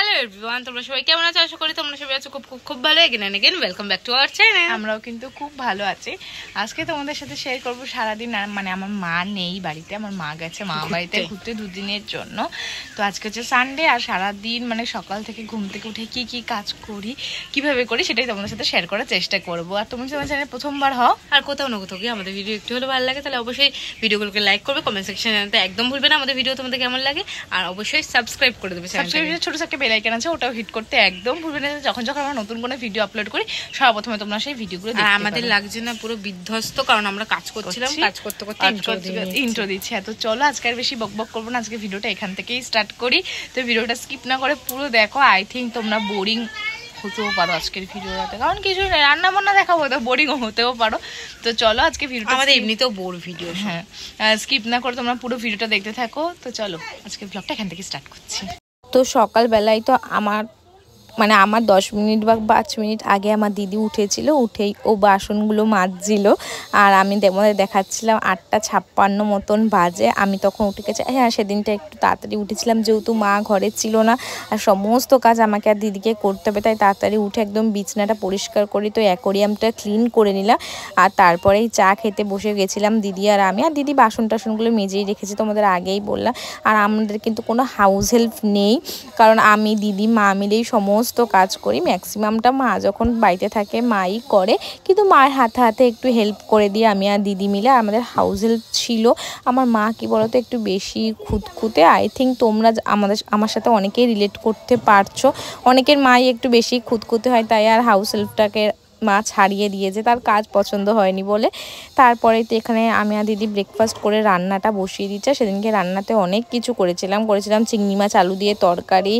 Hello everyone, তোমরা সবাই কেমন আছো? আশা করি তোমরা সবাই আছো খুব খুব খুব ভালো। Again welcome back to our channel. আমরাও কিন্তু খুব ভালো আছি। আজকে তোমাদের সাথে শেয়ার করবো সারাদিন, মানে আমার মা নেই বাড়িতে, আমার মা গেছে মা বাড়িতে ঘুরতে দুদিনের জন্য। তো আজকে হচ্ছে সানডে, আর সারাদিন মানে সকাল থেকে ঘুম থেকে উঠে কি কি কাজ করি, কিভাবে করি, সেটাই তোমাদের সাথে শেয়ার করার চেষ্টা করবো। আর তুমি আমার চ্যানেল প্রথমবার হও আর কোথাও না কোথাও গিয়ে আমাদের ভিডিও একটু হলে ভালো লাগে, তাহলে অবশ্যই ভিডিওগুলোকে লাইক করবে, কমেন্ট সেকশনে জানাতে একদম ভুলবে না আমাদের ভিডিও তোমাদের কেমন লাগে। আর অবশ্যই সাবস্ক্রাইব করে দেবে, সাবস্ক্রাইবের ছোট একটা বেল আইকন আছে, ওটাও হিট করতে একদম ভুলবে না। যখন যখন আমরা নতুন কোনো ভিডিও আপলোড করি সবার প্রথমে তোমরা সেই ভিডিওগুলো দেখতে পাবে। আমাদের লাগছে না পুরো বিধ্বস্ত, কারণ আমরা কাজ করছিলাম, কাজ করতে করতে ইন্ট্রো দিচ্ছি। তো চলো আজকে আর বেশি বকবক করবো না, আজকে ভিডিওটা এখান থেকেই স্টার্ট করি। তো ভিডিওটা স্কিপ না করে পুরো দেখো। আই থিঙ্ক তোমরা বোরিং হতেও পারো আজকের ভিডিওটাতে, কারণ কিছু রান্না বান্না দেখাবো, তো বোরিং হতেও পারো। তো চলো আজকে ভিডিওটা, আমাদের এমনিতেও বোর ভিডিও, হ্যাঁ, স্কিপ না করে তোমরা পুরো ভিডিওটা দেখতে থাকো। তো চলো আজকে ব্লগটা এখান থেকে স্টার্ট করছি। তো সকালবেলায় তো আমার 10 মিনিট বা 5 মিনিট আগে আমার দিদি উঠেছিল, উঠেই ও বাসনগুলো মাজছিল। আর আমি দেখাচ্ছিলাম 8:56 মতন বাজে। আমি তখন উঠে গেছি। হ্যাঁ, সেদিনটা একটু তাড়াতাড়ি উঠেছিলাম, যেহেতু মা ঘরে ছিল না আর সমস্ত কাজ আমাকে আর দিদিকে করতে হবে, তাই তাড়াতাড়ি উঠে একদম বিছনাটা পরিষ্কার করি, তো অ্যাকোরিয়ামটা ক্লিন করে নিলাম। আর তারপরেই চা খেতে বসে গেছিলাম দিদি আর আমি। আর দিদি বাসন টাসনগুলো মেজেই রেখেছি, তোমাদের আগেই বললাম। আর আমাদের কিন্তু কোনো হাউস হেল্প নেই, কারণ আমি দিদি মা মিলেই সমস্ত কাজ করি। ম্যাক্সিমামটা মা যখন বাড়িতে থাকে মাই করে, কিন্তু মায়ের হাতে হাতে একটু হেল্প করে দিয়ে আমি আর দিদি মিলে। আমাদের হাউস হেল্প ছিল। আমার মা কি বলতো একটু বেশি খুঁতখুঁতে। আই থিঙ্ক তোমরা আমার সাথে অনেকেই রিলেট করতে পারছো, অনেকের মাই একটু বেশি খুঁতখুঁতে হয়, তাই আর হাউস হেল্পটাকে মা ছাড়িয়ে দিয়েছে, তার কাজ পছন্দ হয়নি বলে। তারপরে তো এখানে আমি আর দিদি ব্রেকফাস্ট করে রান্নাটা বসিয়ে দিচ্ছে। সেদিনকে রান্নাতে অনেক কিছু করেছিলাম চিংড়ি মাছ আলু দিয়ে তরকারি,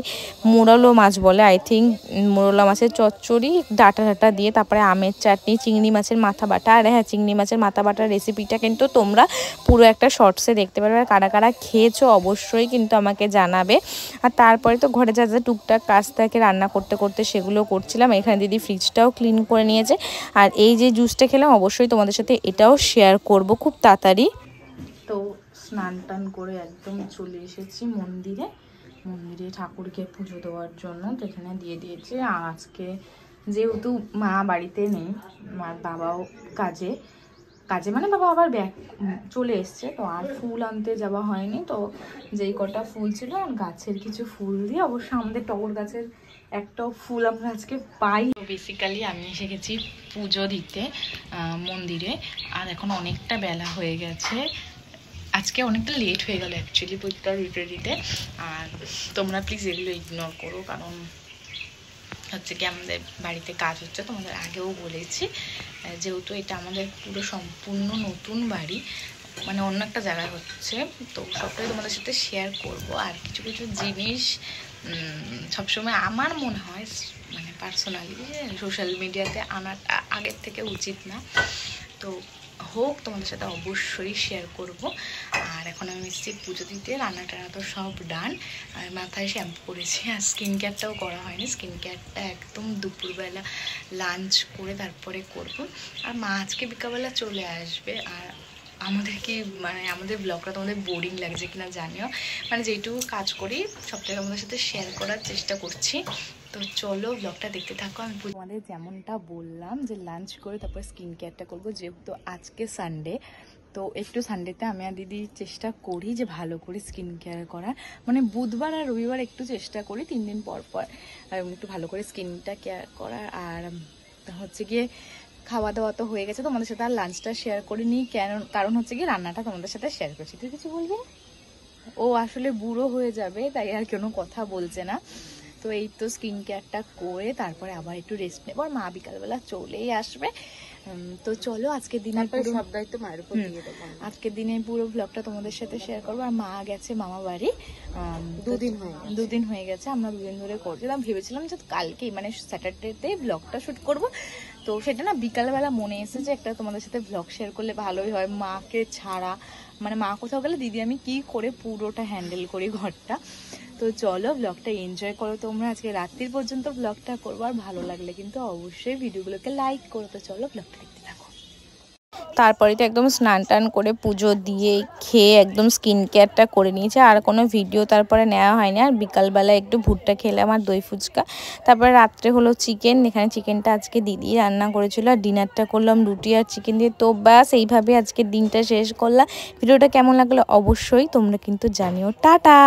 মোরলো মাছ বলে আই থিঙ্ক, মোরলা মাছের চচ্চড়ি ডাটা দিয়ে, তারপরে আমের চাটনি, চিংড়ি মাছের মাথা বাটা। আর হ্যাঁ, চিংড়ি মাছের মাথা বাটার রেসিপিটা কিন্তু তোমরা পুরো একটা শর্টসে দেখতে পারবে। আর কারা কারা খেয়েছো অবশ্যই কিন্তু আমাকে জানাবে। আর তারপরে তো ঘরে যা যা টুকটাক কাজ থাকে রান্না করতে করতে সেগুলো করছিলাম। এখানে দিদি ফ্রিজটাও ক্লিন করে নিয়েছে। আর এই যে জুসটা খেলাম অবশ্যই তোমাদের সাথে এটাও শেয়ার করব খুব তাড়াতাড়ি। তো স্নান টান করে একদম চলে এসেছি মন্দিরে ঠাকুরকে পুজো দেওয়ার জন্য। তো এখানে দিয়ে দিয়েছি। আর আজকে যেহেতু মা বাড়িতে নেই, আমার বাবাও কাজে মানে বাবা আবার ব্যাগ চলে এসছে, তো আর ফুল আনতে যাওয়া হয়নি। তো যেই কটা ফুল ছিল আর গাছের কিছু ফুল দিয়ে, অবশ্য আমাদের টগর গাছের একটাও ফুল আমরা আজকে পাই। তো বেসিক্যালি আমি এসে গেছি পুজো দিতে মন্দিরে। আর এখন অনেকটা বেলা হয়ে গেছে, আজকে অনেকটা লেট হয়ে গেল অ্যাকচুয়ালি পুজোটা দিতে দিতে। আর তোমরা প্লিজ এগুলো ইগনোর করো, কারণ হচ্ছে কি আমাদের বাড়িতে কাজ হচ্ছে, তোমাদের আগেও বলেছি। যেহেতু এটা আমাদের পুরো সম্পূর্ণ নতুন বাড়ি, মানে অন্য একটা জায়গায় হচ্ছে, তো সবটাই তোমাদের সাথে শেয়ার করব। আর কিছু কিছু জিনিস সবসময় আমার মনে হয় মানে পার্সোনালি সোশ্যাল মিডিয়াতে আনাটা আগের থেকে উচিত না, তো হোক তোমাদের সাথে অবশ্যই শেয়ার করব। আর এখন আমি এসেছি পুজো দিতে, রান্না টান্না তো সব ডান। আর মাথায় শ্যাম্পু করেছি, আর স্কিন কেয়ারটাও করা হয়নি। স্কিন কেয়ারটা একদম দুপুরবেলা লাঞ্চ করে তারপরে করব। আর মা আজকে বিকালবেলা চলে আসবে। আর আমাদের কি মানে আমাদের ব্লগটা তোমাদের বোরিং লাগছে কিনা জানিও, মানে যেটুকু কাজ করি সবটাই আমাদের সাথে শেয়ার করার চেষ্টা করছি। তো চলো ব্লগটা দেখতে থাকো। আমি তোমাদের যেমনটা বললাম যে লাঞ্চ করে তারপর স্কিন কেয়ারটা করবো, যেহেতু আজকে সানডে। তো একটু সানডেতে আমি আর দিদি চেষ্টা করি যে ভালো করে স্কিন কেয়ার করার, মানে বুধবার আর রবিবার একটু চেষ্টা করি 3 দিন পর পর একটু ভালো করে স্কিনটা কেয়ার করার। আর হচ্ছে গিয়ে খাওয়া দাওয়া তো হয়ে গেছে, তোমাদের সাথে আর লাঞ্চটা শেয়ার করিনি, কারণ হচ্ছে গিয়ে রান্নাটা তোমাদের সাথে শেয়ার করছি। তুই কিছু বলবি না? ও আসলে বুড়ো হয়ে যাবে, তাই আর কোনো কথা বলছে না। তো এই তো স্কিন কেয়ারটা করে তারপরে আবার একটু রেস্ট নেব, আর মা বিকালবেলা চলেই আসবে। তো চলো আজকের দিনে সব দায়িত্ব মায়ের উপর দিয়ে দেবো। আজকের দিনে পুরো ব্লগটা তোমাদের সাথে শেয়ার করবো। আর মা গেছে মামা বাড়ি, 2 দিন হয়ে গেছে, আমরা 2 দিন ধরে করছিলাম। ভেবেছিলাম যে কালকেই মানে স্যাটারডেতে ব্লগটা শ্যুট করব, তো সেটা না বিকালবেলা মনে এসেছে একটা তোমাদের সাথে ব্লগ শেয়ার করলে ভালোই হয়। মাকে ছাড়া মানে মা কোথাও গেলে দিদি আমি কি করে পুরোটা হ্যান্ডেল করি ঘরটা। তো চলো ব্লগটা এনজয় করো তোমরা, আজকে রাত্রির পর্যন্ত ব্লগটা করবো। আর ভালো লাগলে কিন্তু অবশ্যই ভিডিওগুলোকে লাইক করো। তো চলো ব্লগটা দেখতে থাকো। তারপরে তো একদম স্নান টান করে পুজো দিয়ে খেয়ে একদম স্কিন কেয়ারটা করে নিয়েছে, আর কোনো ভিডিও তারপরে নেওয়া হয়নি। আর বিকালবেলা একটু ভুট্টা খেলাম আর দই ফুচকা। তারপরে রাত্রে হলো চিকেন, এখানে চিকেনটা আজকে দিদি রান্না করেছিল, আর ডিনারটা করলাম রুটি আর চিকেন দিয়ে। তো ব্যাস এইভাবে আজকের দিনটা শেষ করলাম। ভিডিওটা কেমন লাগলো অবশ্যই তোমরা কিন্তু জানিও। টাটা।